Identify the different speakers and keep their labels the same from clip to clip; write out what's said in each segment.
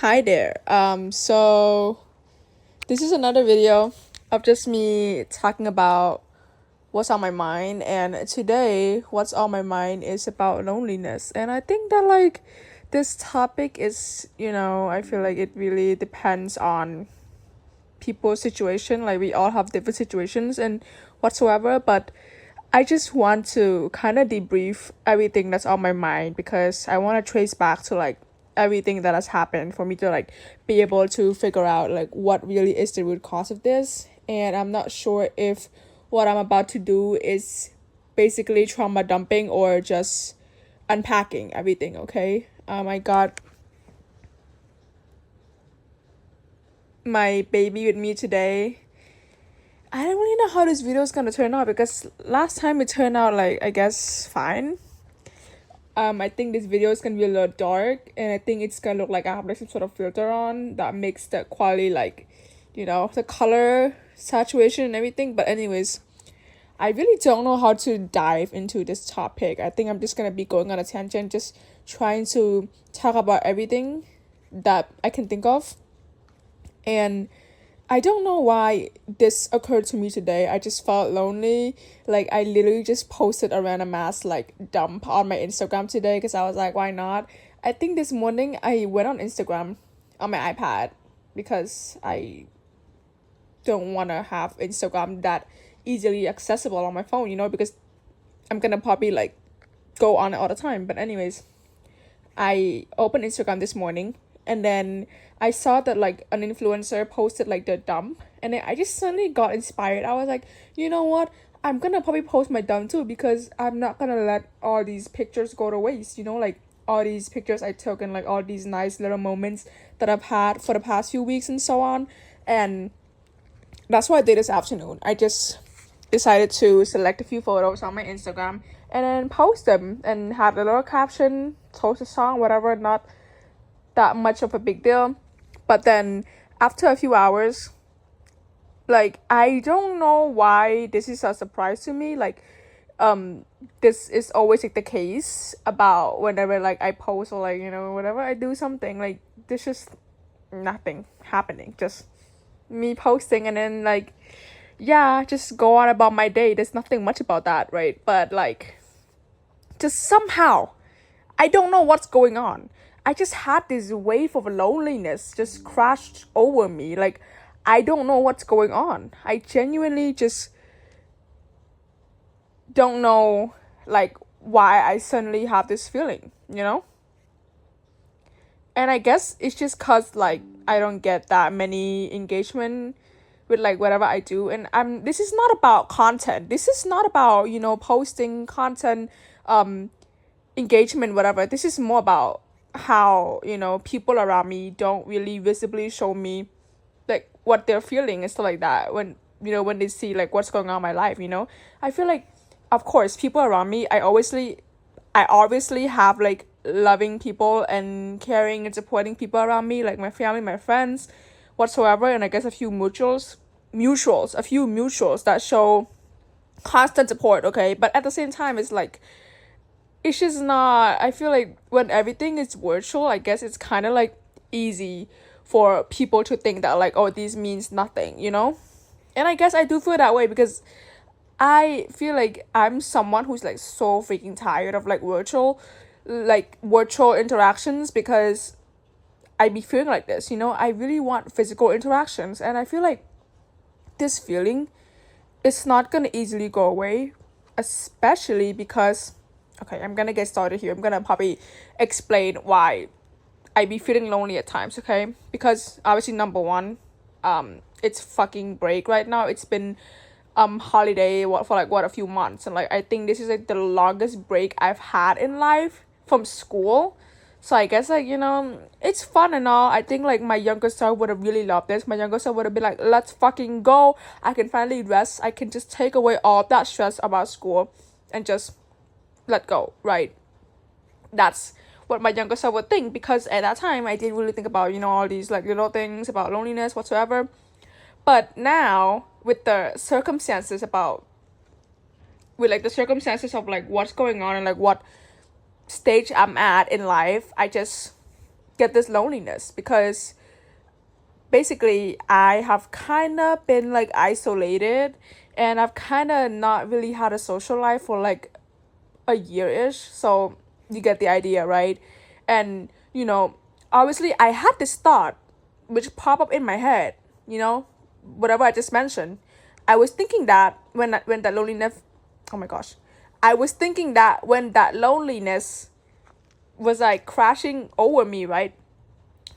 Speaker 1: Hi there. So this is another video of just me talking about what's on my mind, and today what's on my mind is about loneliness. And I think that this topic is, I feel like it really depends on people's situation. Like we all have different situations and whatsoever, but I just want to kind of debrief everything that's on my mind because I want to trace back to everything that has happened for me to be able to figure out what really is the root cause of this. And I'm not sure if what I'm about to do is basically trauma dumping or just unpacking everything, okay? I got my baby with me today. I don't really know how this video is gonna turn out because last time it turned out I guess fine. I think this video is gonna be a little dark, and I think it's gonna look like I have some sort of filter on that makes the quality the color saturation and everything. But anyways, I really don't know how to dive into this topic. I think I'm just gonna be going on a tangent, just trying to talk about everything that I can think of. And I don't know why this occurred to me today. I just felt lonely. I literally just posted a random ass dump on my Instagram today because I was like, why not? I think this morning I went on Instagram on my iPad because I don't want to have Instagram that easily accessible on my phone, because I'm gonna probably go on it all the time. But anyways, I opened Instagram this morning, and then I saw that an influencer posted the dump, and then I just suddenly got inspired. I was like, you know what? I'm gonna probably post my dump too because I'm not gonna let all these pictures go to waste, all these pictures I took and all these nice little moments that I've had for the past few weeks and so on. And that's what I did this afternoon. I just decided to select a few photos on my Instagram and then post them and have a little caption, toast a song, whatever, not that much of a big deal. But then after a few hours, I don't know why this is a surprise to me. This is always the case about whenever I post or whenever I do something, there's just nothing happening. Just me posting and then yeah, just go on about my day. There's nothing much about that, right? But just somehow, I don't know what's going on. I just had this wave of loneliness just crashed over me. I don't know what's going on. I genuinely just don't know why I suddenly have this feeling. And I guess it's just cause I don't get that many engagement with whatever I do. And this is not about content. This is not about, posting content, engagement, whatever. This is more about how, people around me don't really visibly show me what they're feeling and stuff like that when they see what's going on in my life. I feel of course people around me, I obviously have loving people and caring and supporting people around me, my family, my friends, whatsoever. And I guess a few mutuals that show constant support, okay? But at the same time, it's just not. I feel when everything is virtual, I guess it's kind of easy for people to think that oh, this means nothing. And I guess I do feel that way because I feel I'm someone who's so freaking tired of virtual interactions because I be feeling like this. I really want physical interactions, and I feel this feeling is not gonna easily go away, especially because okay, I'm gonna get started here. I'm gonna probably explain why I be feeling lonely at times, okay? Because obviously number one, it's fucking break right now. It's been holiday for a few months, and I think this is the longest break I've had in life from school. So I guess it's fun and all. I think my younger self would have really loved this. My younger self would have been like, let's fucking go. I can finally rest. I can just take away all that stress about school and just let go, right? That's what my younger self would think, because at that time I didn't really think about all these little things about loneliness whatsoever. But now with the circumstances about with the circumstances of what's going on and what stage I'm at in life, I just get this loneliness because basically I have kind of been like isolated, and I've kind of not really had a social life for like a year-ish. So you get the idea, right? And obviously I had this thought which pop up in my head, whatever I just mentioned. I was thinking that when that loneliness, oh my gosh, I was thinking that when that loneliness was like crashing over me, right?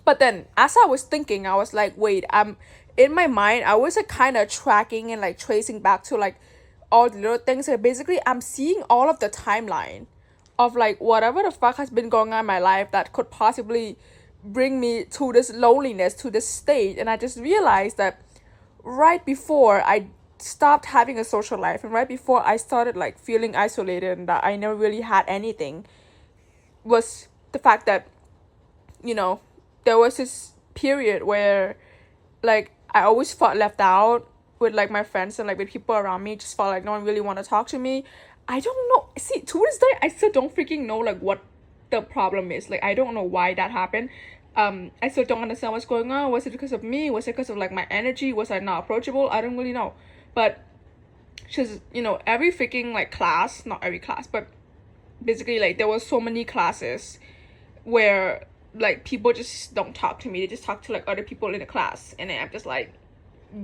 Speaker 1: But then as I was thinking, I was like, wait, I'm in my mind, I was like kind of tracking and like tracing back to like all the little things. So basically, I'm seeing all of the timeline of like whatever the fuck has been going on in my life that could possibly bring me to this loneliness, to this state. And I just realized that right before I stopped having a social life and right before I started like feeling isolated and that I never really had anything, was the fact that you know there was this period where like I always felt left out with like my friends and like with people around me. Just felt like no one really want to talk to me. I don't know, see, to this day I still don't freaking know like what the problem is. Like I don't know why that happened. I still don't understand what's going on. Was it because of me? Was it because of like my energy? Was I not approachable? I don't really know. But just every freaking like class, not every class, but basically like there was so many classes where like people just don't talk to me. They just talk to like other people in the class, and then I'm just like,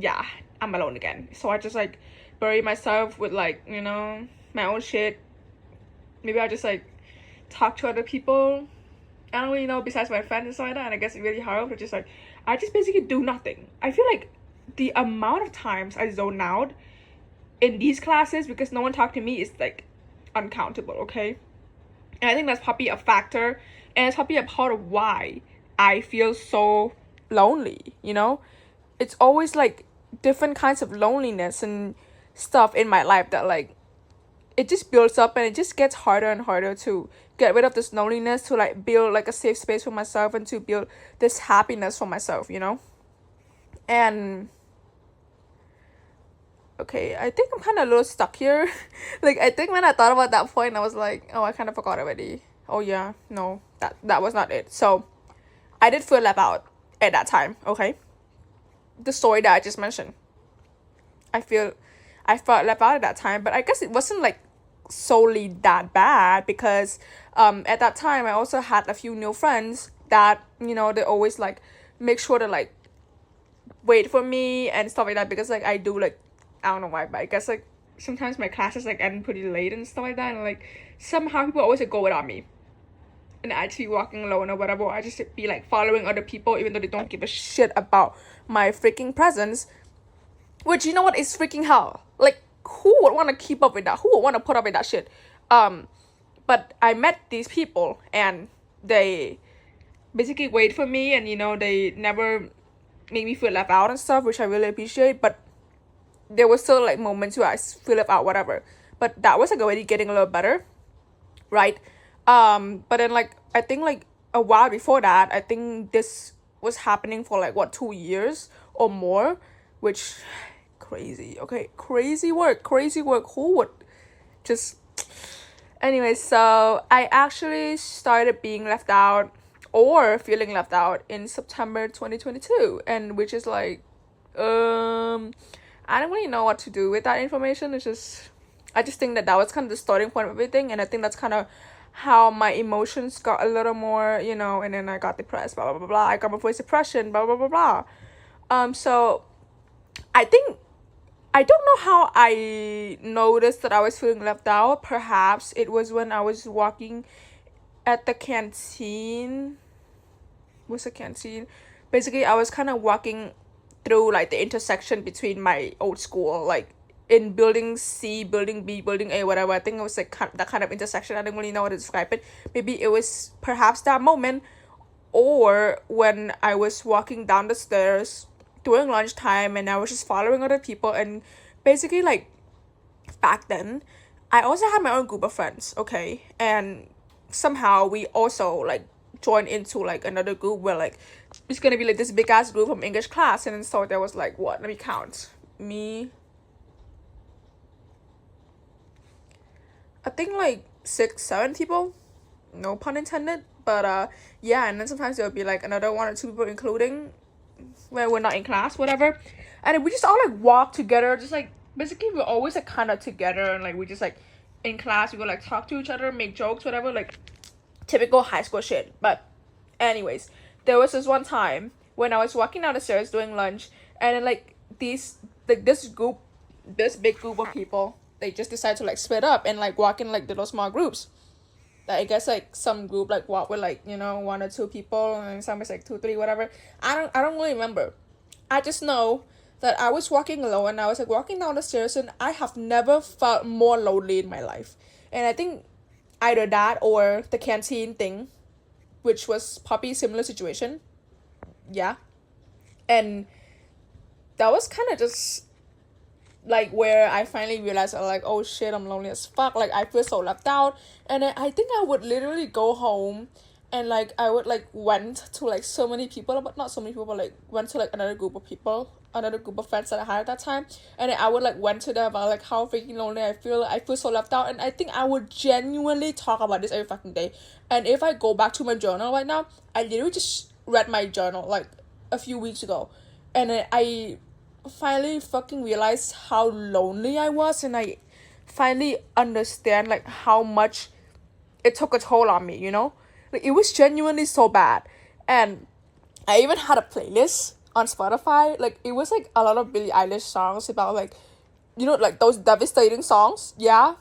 Speaker 1: yeah, I'm alone again. So I just like bury myself with like my own shit. Maybe I just like talk to other people. I don't really know, besides my friends and stuff like that. And I guess it's really hard to just like, I just basically do nothing. I feel like the amount of times I zone out in these classes because no one talked to me is like uncountable, okay? And I think that's probably a factor, and it's probably a part of why I feel so lonely, It's always like different kinds of loneliness and stuff in my life that like it just builds up, and it just gets harder and harder to get rid of this loneliness, to like build like a safe space for myself and to build this happiness for myself, And okay, I think I'm kind of a little stuck here. Like I think when I thought about that point, I was like, oh, I kind of forgot already. Oh yeah, no, that was not it. So I did feel left out at that time, okay? The story that I just mentioned. I felt left out at that time, but I guess it wasn't like solely that bad because at that time I also had a few new friends that they always like make sure to like wait for me and stuff like that, because like I do like, I don't know why, but I guess like sometimes my classes like end pretty late and stuff like that, and like somehow people always like go without me, and I just be walking alone or whatever. I just be like following other people even though they don't give a shit about my freaking presence, which you know what is freaking hell. Like who would want to keep up with that? Who would want to put up with that shit? But I met these people and they basically wait for me, and they never make me feel left out and stuff, which I really appreciate. But there was still like moments where I feel left out, whatever. But that was like already getting a little better, right? But then like I think like a while before that, I think this was happening for like what, 2 years or more, which crazy. Okay, crazy work. Who would just anyway? So I actually started being left out or feeling left out in September 2022, and which is like I don't really know what to do with that information. I just think that was kind of the starting point of everything, and I think that's kind of how my emotions got a little more, and then I got depressed, blah blah blah blah. I got my first depression, blah blah blah blah. So I think I don't know how I noticed that I was feeling left out. Perhaps it was when I was walking at the canteen. What's the canteen? Basically, I was kind of walking through like the intersection between my old school, like in building C, building B, building A, whatever. I think it was like that kind of intersection. I don't really know how to describe it. Maybe it was perhaps that moment, or when I was walking down the stairs during lunchtime and I was just following other people. And basically like back then I also had my own group of friends, okay? And somehow we also like joined into like another group where like it's gonna be like this big ass group from English class. And then so there was like, what, let me count, me, I think like 6-7 people, no pun intended. But yeah, and then sometimes there'll be like another one or two people including when we're not in class, whatever. And we just all like walk together, just like basically we're always like kind of together, and like we just like in class we go like talk to each other, make jokes, whatever, like typical high school shit. But anyways, there was this one time when I was walking down the stairs doing lunch, and then like this big group of people, they just decided to like split up and like walk in like little small groups. Like, I guess like some group like walk with like, you know, one or two people, and some is like two, three, whatever. I don't really remember. I just know that I was walking alone, and I was like walking down the stairs, and I have never felt more lonely in my life. And I think either that or the canteen thing, which was probably similar situation. Yeah. And that was kind of just like where I finally realized, like, oh shit, I'm lonely as fuck. Like, I feel so left out. And then I think I would literally go home, and like I would like went to like so many people, but not so many people, but like went to like another group of people, another group of friends that I had at that time. And then I would like went to them about like how freaking lonely I feel. I feel so left out. And I think I would genuinely talk about this every fucking day. And if I go back to my journal right now, I literally just read my journal like a few weeks ago. And then I finally fucking realized how lonely I was, and I finally understand like how much it took a toll on me, you know? Like, it was genuinely so bad. And I even had a playlist on Spotify. Like, it was like a lot of Billie Eilish songs about like, you know, like those devastating songs. Yeah.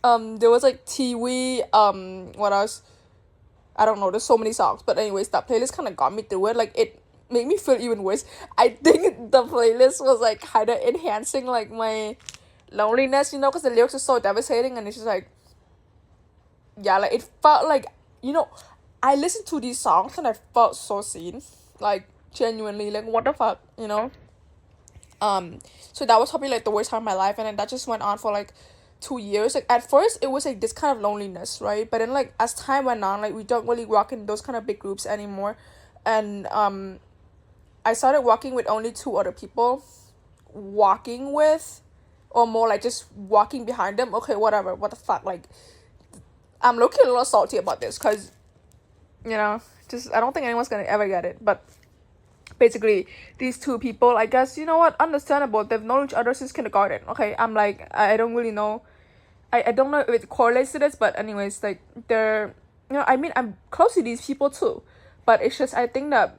Speaker 1: There was like Tiwi, what else? I don't know, there's so many songs. But anyways, that playlist kind of got me through it. Like, it made me feel even worse. I think the playlist was like kind of enhancing like my loneliness, you know, because the lyrics are so devastating, and it's just like, yeah, like it felt like, you know, I listened to these songs and I felt so seen, like genuinely, like what the fuck, you know. So that was probably like the worst time of my life, and then that just went on for like 2 years. Like at first it was like this kind of loneliness, right? But then like as time went on, like we don't really walk in those kind of big groups anymore. And I started walking with only two other people, walking with, or more like just walking behind them. Okay, whatever, what the fuck, like I'm looking a little salty about this, because, you know, just I don't think anyone's gonna ever get it. But basically, these two people, I guess, you know what, understandable, they've known each other since kindergarten. Okay, I'm like, I don't really know, I don't know if it correlates to this, but anyways, like they're, you know, I mean, I'm close to these people too, but it's just, I think that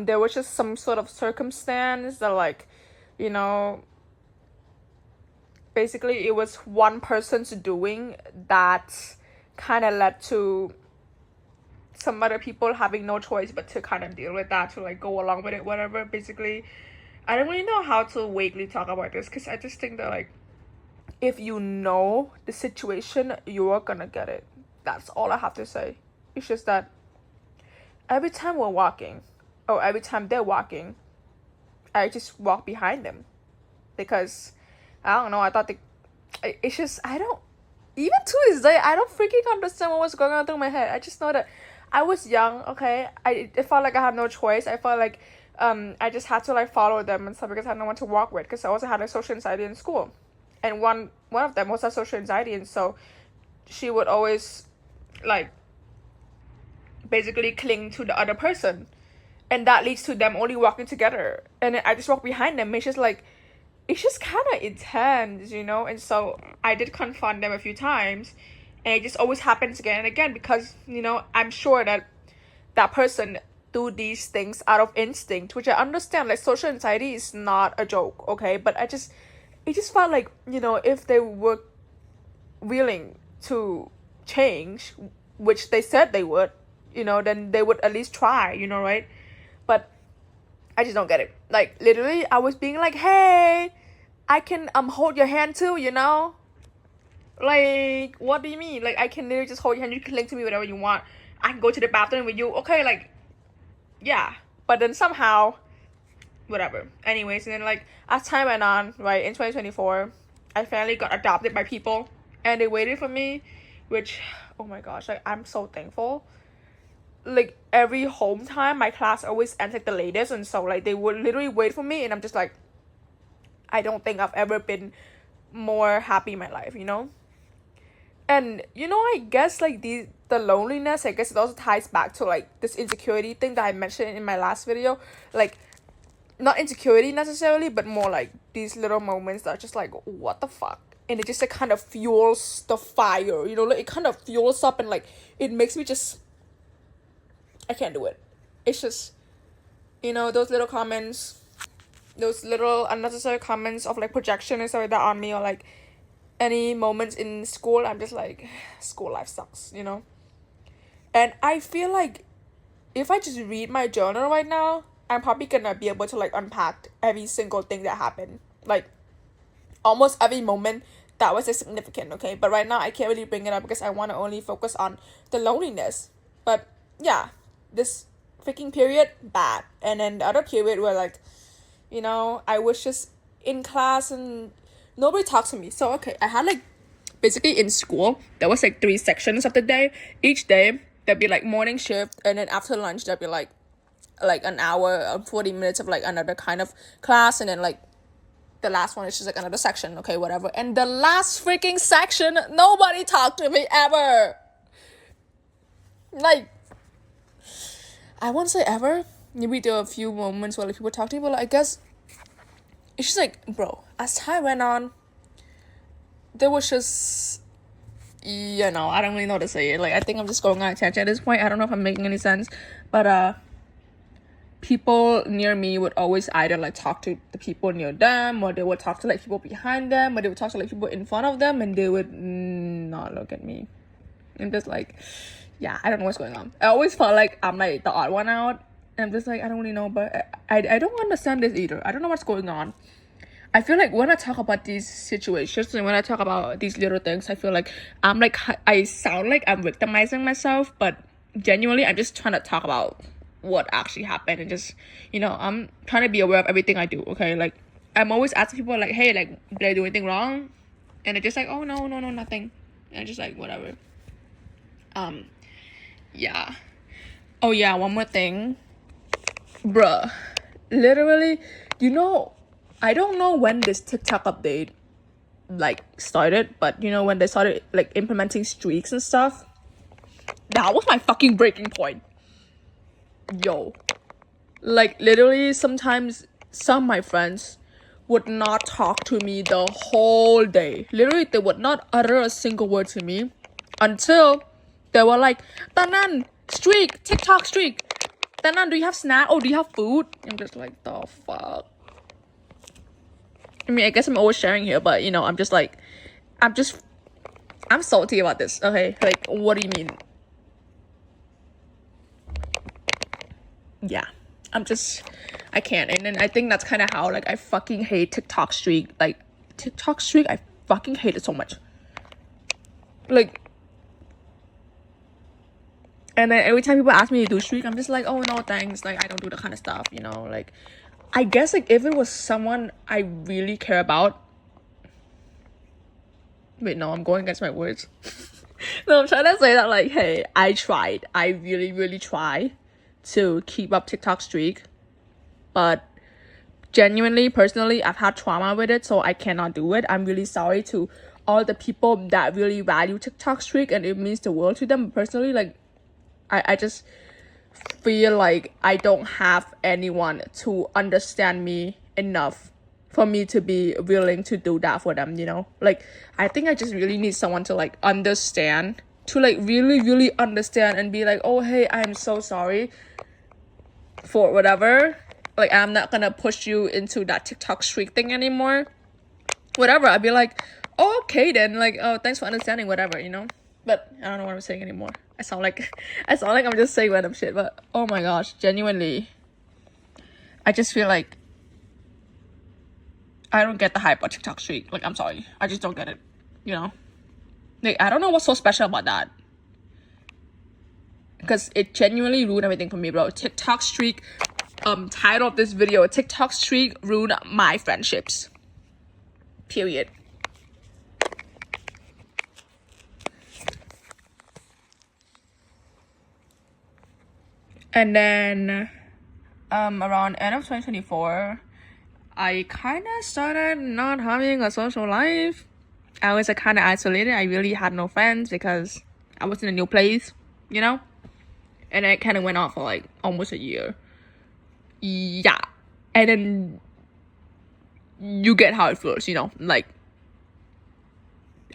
Speaker 1: there was just some sort of circumstance that, like, you know, basically it was one person's doing that kind of led to some other people having no choice but to kind of deal with that, to like go along with it, whatever. Basically, I don't really know how to vaguely talk about this, because I just think that, like, if you know the situation, you are gonna get it. That's all I have to say. It's just that every time we're walking, or every time they're walking, I just walk behind them, because I don't know, I thought it's just, I don't, even to this day, I don't freaking understand what was going on through my head. I just know that I was young, okay? It felt like I had no choice. I felt like I just had to like follow them and stuff, because I had no one to walk with, because I also had like social anxiety in school. And one of them was a social anxiety, and so she would always like basically cling to the other person, and that leads to them only walking together. And then I just walk behind them. It's just like, it's just kind of intense, you know. And so I did confront them a few times, and it just always happens again and again, because, you know, I'm sure that that person do these things out of instinct, which I understand. Like, social anxiety is not a joke, okay? But it just felt like, you know, if they were willing to change, which they said they would, you know, then they would at least try, you know, right? But I just don't get it. Like, literally, I was being like, hey, I can hold your hand too, you know? Like, what do you mean? Like, I can literally just hold your hand. You can cling to me whatever you want. I can go to the bathroom with you. Okay, like, yeah. But then somehow, whatever. Anyways, and then, like, as time went on, right, in 2024, I finally got adopted by people. And they waited for me, which, oh my gosh, like, I'm so thankful. Like, every home time, my class always ends like the latest. And so, like, they would literally wait for me. And I'm just like, I don't think I've ever been more happy in my life, you know? And you know, I guess like the loneliness, I guess it also ties back to like this insecurity thing that I mentioned in my last video. Like, not insecurity necessarily, but more like these little moments that are just like, what the fuck? And it just like kind of fuels the fire, you know, like it kind of fuels up, and like it makes me just, I can't do it. It's just, you know, those little comments, those little unnecessary comments of like projection and stuff like that on me, or like any moments in school, I'm just like, school life sucks, you know? And I feel like if I just read my journal right now, I'm probably gonna be able to like unpack every single thing that happened. Like almost every moment that was like, significant, okay? But right now I can't really bring it up because I wanna only focus on the loneliness. But yeah, this freaking period, bad. And then the other period where like, you know, I was just in class and nobody talked to me. So okay, I had like basically in school there was like 3 sections of the day. Each day there'd be like morning shift, and then after lunch there'd be like an hour or 40 minutes of like another kind of class, and then like the last one is just like another section, okay, whatever. And the last freaking section, nobody talked to me ever. Like, I won't say ever. Maybe there were a few moments where like people talk to me, but like, I guess it's just like, bro, as time went on, there was just, you know, I don't really know what to say. Like, I think I'm just going on a tangent at this point. I don't know if I'm making any sense, but people near me would always either like talk to the people near them, or they would talk to like people behind them, or they would talk to like people in front of them, and they would not look at me. And just like, yeah, I don't know what's going on. I always felt like I'm like the odd one out, and I'm just like, I don't really know, but I don't understand this either. I don't know what's going on. I feel like when I talk about these situations and when I talk about these little things, I feel like I'm like, I sound like I'm victimizing myself, but genuinely I'm just trying to talk about what actually happened, and just, you know, I'm trying to be aware of everything I do, okay? Like, I'm always asking people like, hey, like, did I do anything wrong? And they're just like, oh no, nothing. And I'm just like, whatever. Yeah. Oh yeah, one more thing. Bruh. Literally, you know, I don't know when this TikTok update like started, but you know, when they started like implementing streaks and stuff, that was my fucking breaking point. Yo. Like literally sometimes some of my friends would not talk to me the whole day. Literally they would not utter a single word to me until they were like, Tanan, streak, TikTok streak. Tanan, do you have snack? Oh, do you have food? I'm just like, the fuck. I mean, I guess I'm oversharing here, but you know, I'm just like, I'm salty about this, okay? Like, what do you mean? Yeah, I can't. And then I think that's kind of how, like, I fucking hate TikTok streak. Like, TikTok streak, I fucking hate it so much. Like, and then every time people ask me to do streak, I'm just like, oh no, thanks. Like, I don't do that kind of stuff, you know? Like, I guess, like, if it was someone I really care about. Wait, no, I'm going against my words. No, I'm trying to say that, like, hey, I tried. I really, really try to keep up TikTok streak. But genuinely, personally, I've had trauma with it, so I cannot do it. I'm really sorry to all the people that really value TikTok streak and it means the world to them. Personally, like, I just feel like I don't have anyone to understand me enough for me to be willing to do that for them, you know? Like, I think I just really need someone to, like, understand, to, like, really, really understand and be like, oh, hey, I'm so sorry for whatever. Like, I'm not gonna push you into that TikTok streak thing anymore. Whatever, I'd be like, oh, okay then. Like, oh, thanks for understanding, whatever, you know? But I don't know what I'm saying anymore. I sound like I'm just saying random shit, but oh my gosh, genuinely. I just feel like I don't get the hype on TikTok streak. Like, I'm sorry. I just don't get it. You know? Like, I don't know what's so special about that. Because it genuinely ruined everything for me, bro. TikTok streak, title of this video, TikTok streak ruined my friendships. Period. And then, around end of 2024, I kind of started not having a social life. I was like kind of isolated. I really had no friends because I was in a new place, you know? And it kind of went on for like almost a year. Yeah. And then you get how it feels, you know? Like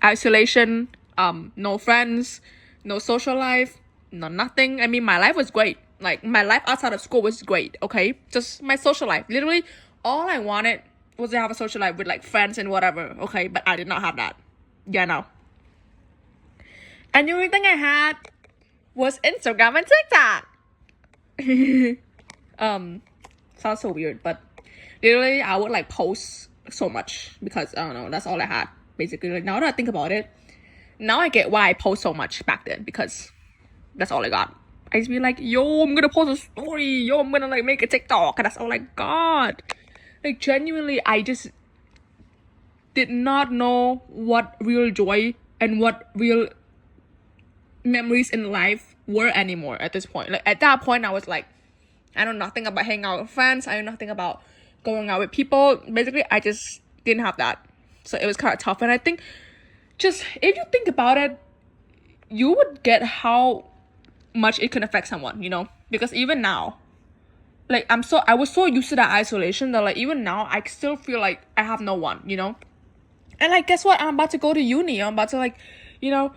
Speaker 1: isolation, no friends, no social life, no nothing. I mean, my life was great. Like my life outside of school was great, okay? Just my social life. Literally, all I wanted was to have a social life with like friends and whatever, okay? But I did not have that. Yeah, no. And the only thing I had was Instagram and TikTok. Sounds so weird, but literally I would like post so much because I don't know, that's all I had. Basically, like now that I think about it, now I get why I post so much back then because that's all I got. I just be like, yo, I'm gonna post a story, yo, I'm gonna like make a TikTok, and that's all I got. Like genuinely, I just did not know what real joy and what real memories in life were anymore at this point. Like at that point, I was like, I know nothing about hanging out with friends. I know nothing about going out with people. Basically, I just didn't have that. So it was kind of tough. And I think just if you think about it, you would get how much it can affect someone, you know? Because even now, like I was so used to that isolation that like even now I still feel like I have no one, you know? And like guess what? I'm about to go to uni. I'm about to like, you know,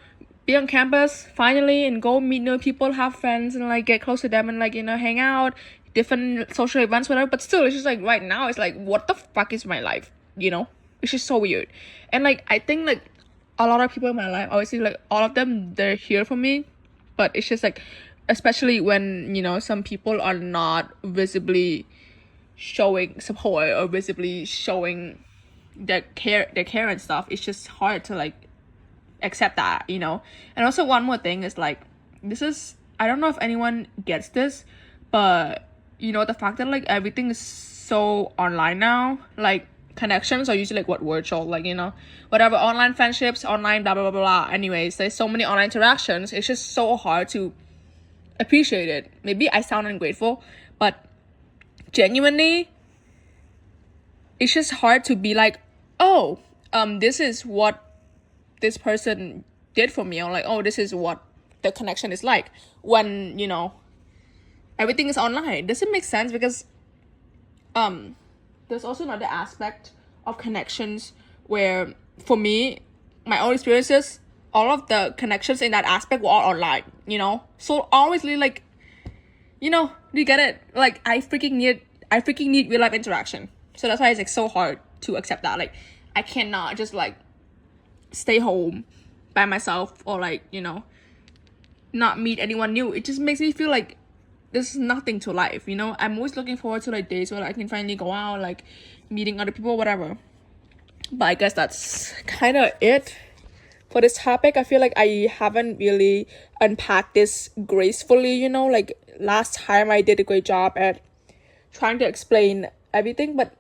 Speaker 1: be on campus finally and go meet new people, have friends and like get close to them and like, you know, hang out, different social events, whatever. But still, it's just like right now, it's like, what the fuck is my life? You know? It's just so weird. And like, I think like a lot of people in my life, obviously like all of them, they're here for me. But it's just like, especially when, you know, some people are not visibly showing support or visibly showing their care and stuff, it's just hard to like accept that, you know. And also one more thing is like, this is, I don't know if anyone gets this, but you know, the fact that like everything is so online now, like connections are usually like what virtual, like, you know, whatever, online friendships, online blah blah blah blah. Anyways, there's so many online interactions, it's just so hard to appreciate it. Maybe I sound ungrateful, but genuinely it's just hard to be like, oh, this is what this person did for me, or like, oh, this is what the connection is like when, you know, everything is online. It doesn't make sense because there's also another aspect of connections where for me, my own experiences, all of the connections in that aspect were all online, you know. So obviously like, you know, you get it? Like I freaking need real life interaction. So that's why it's like so hard to accept that. Like I cannot just like stay home by myself or like, you know, not meet anyone new. It just makes me feel like there's nothing to life, you know. I'm always looking forward to like days where I can finally go out, like meeting other people, whatever. But I guess that's kind of it for this topic. I feel like I haven't really unpacked this gracefully, you know. Like last time I did a great job at trying to explain everything, but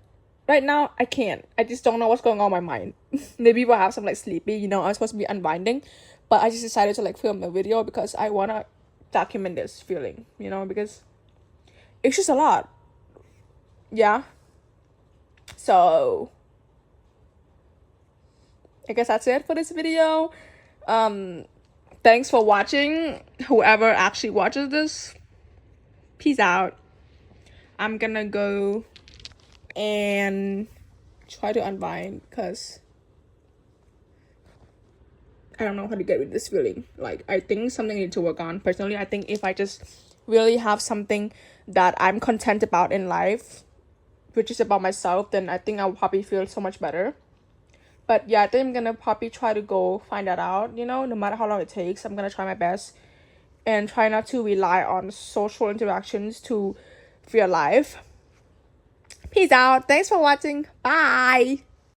Speaker 1: right now I can't. I just don't know what's going on in my mind. Maybe perhaps I'm like sleepy, you know. I'm supposed to be unwinding, but I just decided to like film a video because I want to document this feeling, you know, because it's just a lot. Yeah. So I guess that's it for this video. Thanks for watching, whoever actually watches this. Peace out. I'm gonna go and try to unwind because I don't know how to get rid of this feeling. Like I think something I need to work on. Personally, I think if I just really have something that I'm content about in life, which is about myself, then I think I'll probably feel so much better. But yeah, I think I'm gonna probably try to go find that out, you know, no matter how long it takes. I'm gonna try my best and try not to rely on social interactions to feel alive. Peace out. Thanks for watching. Bye.